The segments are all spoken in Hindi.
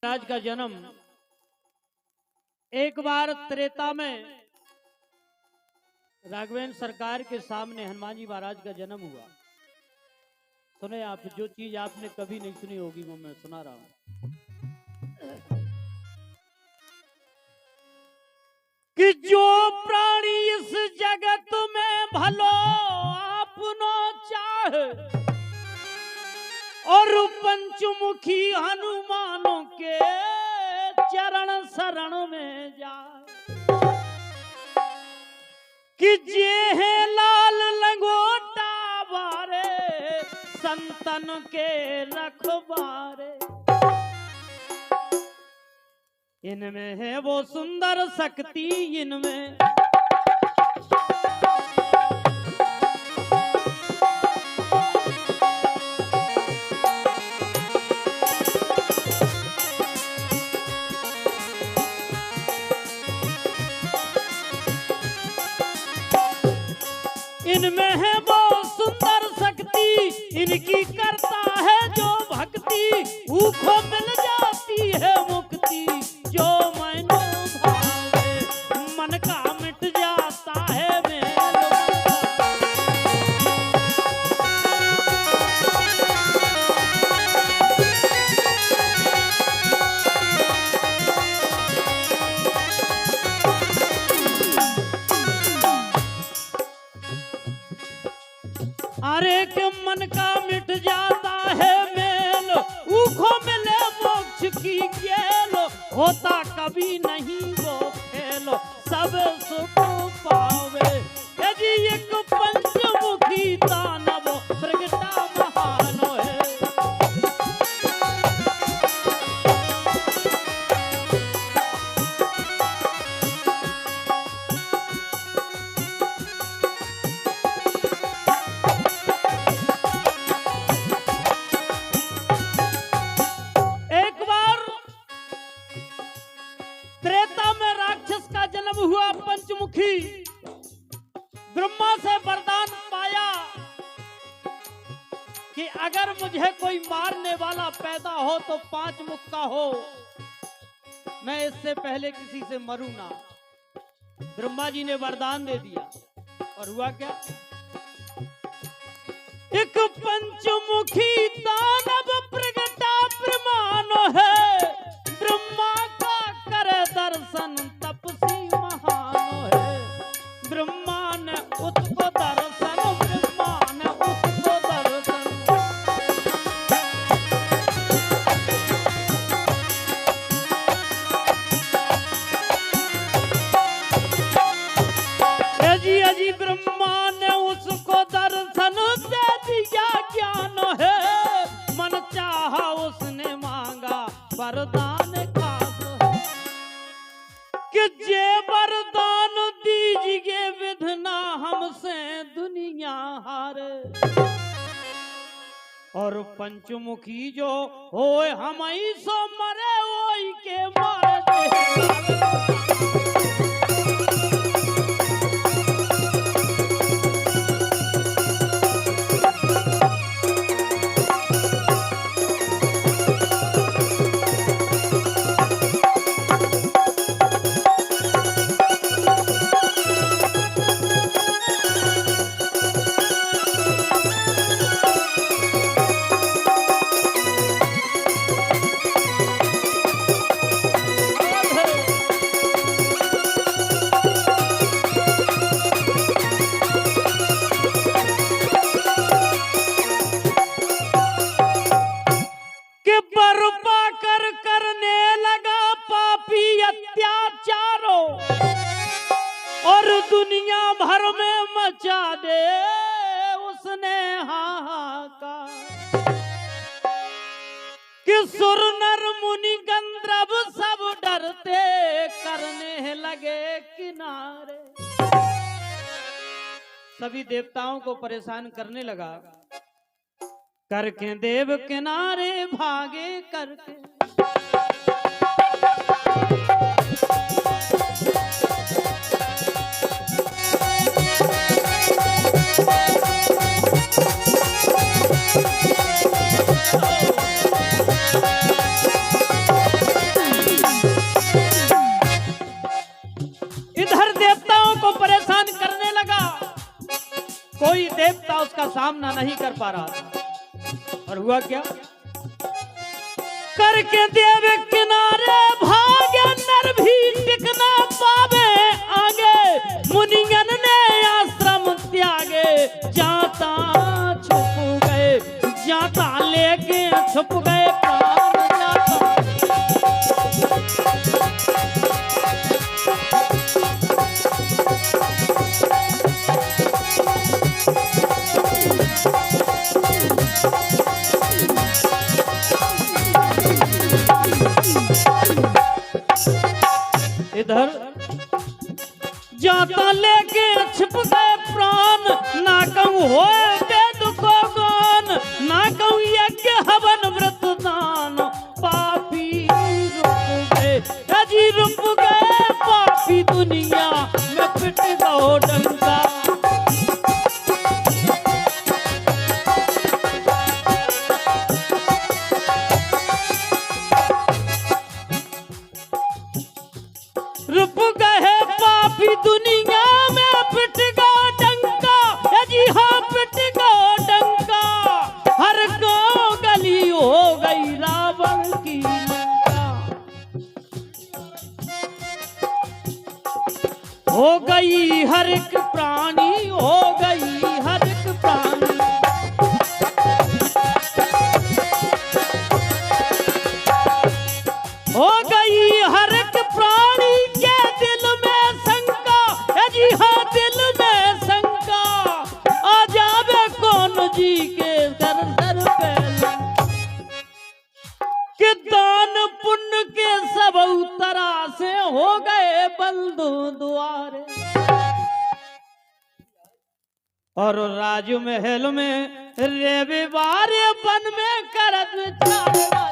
महाराज का जन्म एक बार त्रेता में राघवेंद्र सरकार के सामने हनुमान जी महाराज का जन्म हुआ। सुने आप, जो चीज आपने कभी नहीं सुनी होगी वो मैं सुना रहा हूं कि जो प्राणी इस जगत में भलो आपनो चाहे और पंचमुखी हनुमानों के चरण शरण में जाए कि जे है लाल लंगोटा बारे संतन के रखबारे, इनमें है वो सुंदर शक्ति, इनमें इनमें है वो सुंदर शक्ति, इनकी करता है जो भक्ति, भूखों मिल जाती है मुक्ति, जो मैंने भावे मन का मिट जाता है मेरा। अरे के मन का मिट जाता है मेल, ऊखो मिले मोक्ष की गेल, होता कभी नहीं वो खेलो, सब सुख पावे। यदि एक पंचमुखी दानव प्रगटा महानो है। त्रेता में राक्षस का जन्म हुआ पंचमुखी, ब्रह्मा से वरदान पाया कि अगर मुझे कोई मारने वाला पैदा हो तो 5 मुख का हो, मैं इससे पहले किसी से मरूं ना। ब्रह्मा जी ने वरदान दे दिया और हुआ क्या, एक पंचमुखी दानव प्रगटा प्रमाण है, ब्रह्मा का करे दर्शन तपसी महानो है। ब्रह्मा ने उसको दर्शन, ब्रह्मा ने उसको दर्शन, अजी ब्रह्मा ने उसको दर्शन दे दिया ज्ञान है, मन चाहा उसने मांगा वरदान कि जे वरदान दीजिए विधना हमसे दुनिया हारे, और पंचमुखी जो होए हम ही सो मरे ओई के मारे दे। और दुनिया भर में मचा दे उसने हाहाकार, कि सुर नर मुनि गंधर्व सब डरते करने लगे किनारे। सभी देवताओं को परेशान करने लगा, करके देव किनारे भागे करके। सामना नहीं कर पा रहा था। और हुआ क्या? करके देव किनारे भागे, नर भी टिकना पावे आगे। मुनियन ने आश्रम त्यागे, जाता छुप गए, जाता लेके छुप गए प्राण जाता। इधर जाता लेके छिप गए प्राण, ना कहूँ होए वेद को गान, ना कहूँ यज्ञ हवन व्रत दान। पापी रुक गए, अजी रुक गए पापी, दुनिया में पिट गो डंका। रुक गए पापी, दुनिया में पिट गो डंका। जी हाँ पिट गो डंका, हर गांव गली हो गई रावण की लंका। हो गई हर एक प्राणी, हो गई हर एक प्राणी। हो गई हर एक प्राणी के दिल में शंका। जी हाँ दिल में शंका, आ जावे कौन जी के दर दर पे कि दान पुण्य के सब उतरा से हो गए बंधु द्वारे। और राजू महल में रविवार बन में करत विचार राजा।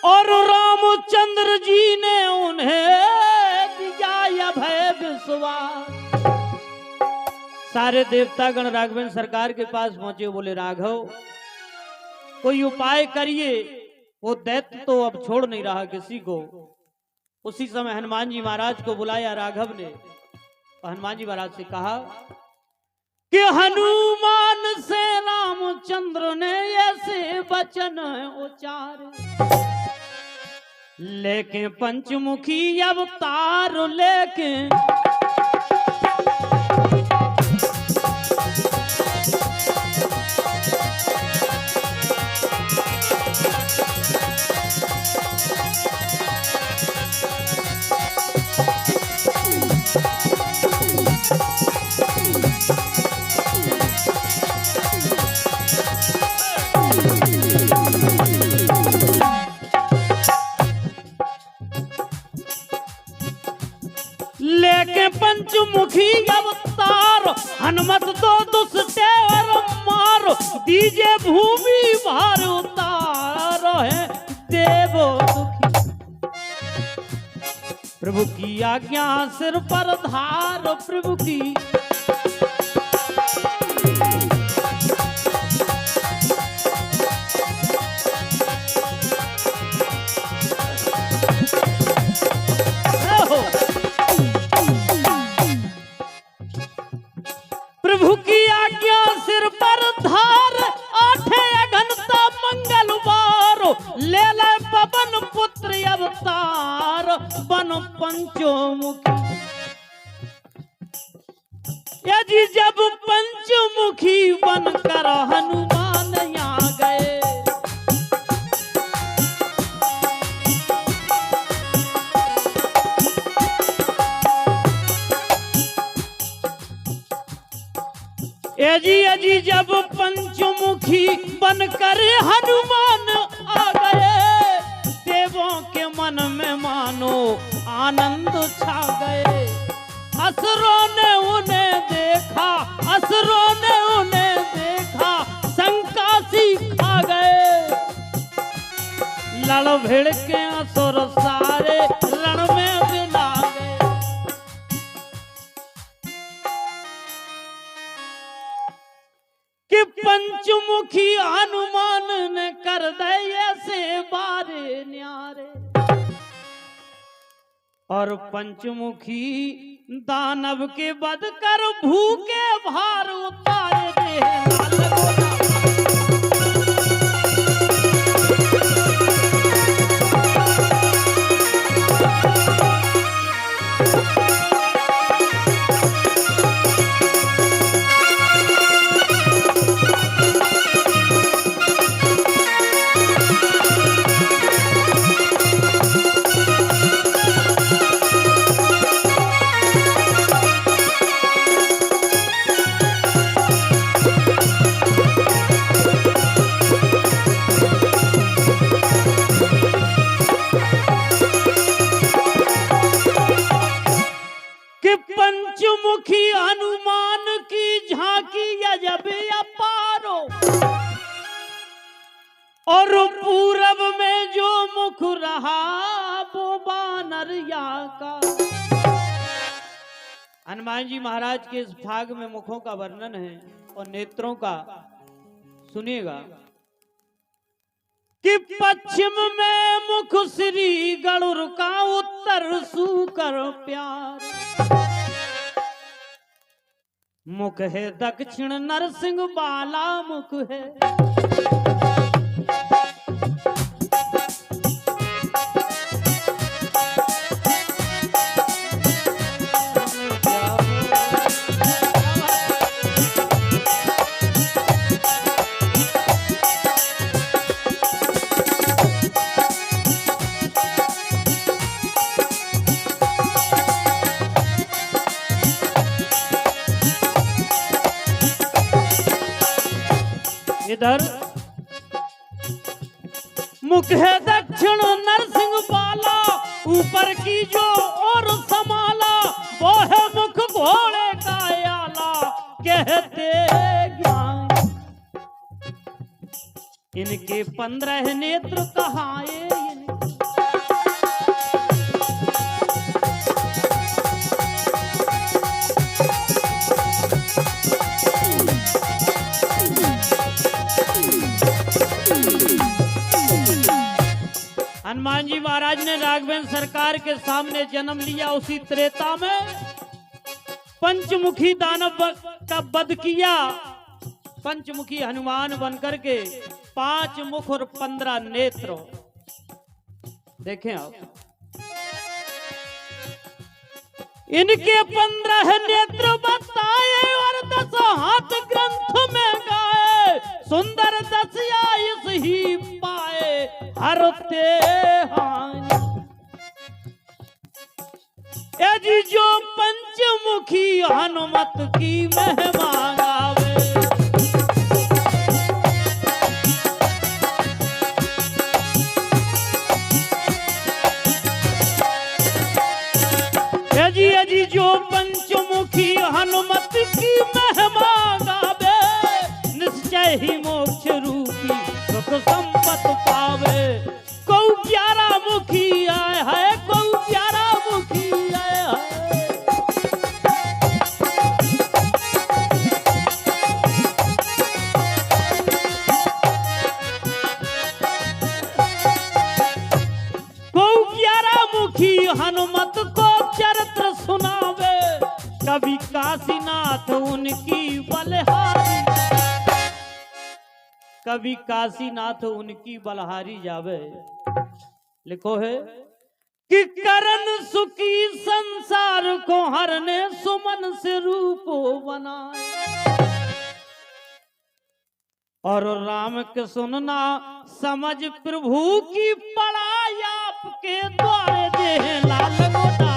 और रामचंद्र जी ने उन्हें दिया अभय विश्वास। सारे देवतागण राघवेंद्र सरकार के पास पहुंचे, बोले राघव कोई उपाय करिए, वो दैत्य तो अब छोड़ नहीं रहा किसी को। उसी समय हनुमान जी महाराज को बुलाया राघव ने, और हनुमान जी महाराज से कहा कि हनुमान से रामचंद्र ने ऐसे वचन उच्चारे, लेके पंचमुखी अवतार लेके पंचमुखी अवतार, हनुमत तो दुष्टे और मार। दीजे भूमि भार उतार है देवो दुखी, प्रभु की आज्ञा सिर पर धार। प्रभु की प्रभु की आज्ञा सिर पर धार। आठे अघनता मंगलवार, ले ले पवन पुत्र अवतार बन पंचमुखी। यदि जब पंचमुखी बनकर हनुमान आ गए, अजी जब पंचमुखी बनकर हनुमान आ गए, देव देवों के मन में मानो आनंद छा गए। असुरों ने उन्हें देखा, असुरों ने उन्हें देखा, शंका सी खा गए। लड़ भिड़ के असुर सारे रण में बिला गए। कि पंचमुखी हनुमान ने कर दे ऐसे बारे न्यारे, और पंचमुखी दानव के बद कर भूखे भार उतार दे। पंचमुखी हनुमान की झांकी अजब अपारो, और पूरब में जो मुख रहा वो बानरिया का। हनुमान जी महाराज के इस भाग में मुखों का वर्णन है और नेत्रों का सुनिएगा। कि पश्चिम में मुख श्री गरुड़ का, उत्तर सूकर प्यार। मुख है दक्षिण नरसिंह बाला मुख है। इधर मुख है दक्षिण नरसिंह बाला, ऊपर की जो और समाला, वो है मुख घोड़े का आला कहते ज्ञान। इनके 15 नेत्र कहाए। हनुमान जी महाराज ने राघवेंद्र सरकार के सामने जन्म लिया। उसी त्रेता में पंचमुखी दानव का वध किया। पंचमुखी हनुमान बनकर के 5 मुख और 15 नेत्र। देखें आप, इनके 15 नेत्र बताए और 10 हाथ ग्रंथ में गाए। सुंदर 10 आयुष ही पाए हरते हानि। यदि जो पंचमुखी हनुमत की महिमा गावे। यदि जो पंचमुखी हनुमत की महिमा गावे, निश्चय ही मोक्ष रूपी सुख संपत पावे। को 11 मुखी आए है, को 11 मुखी आए है। को 11 मुखी हनुमत को चरित्र सुनावे। कभी काशीनाथ उनकी बलहारी, कभी काशीनाथ उनकी बलहारी जावे। लिखो है कि करण सुखी संसार को हरने सुमन से रूप बनाए। और राम के सुनना समझ प्रभु की पढ़ाई आपके द्वारे दे लाल गोटा।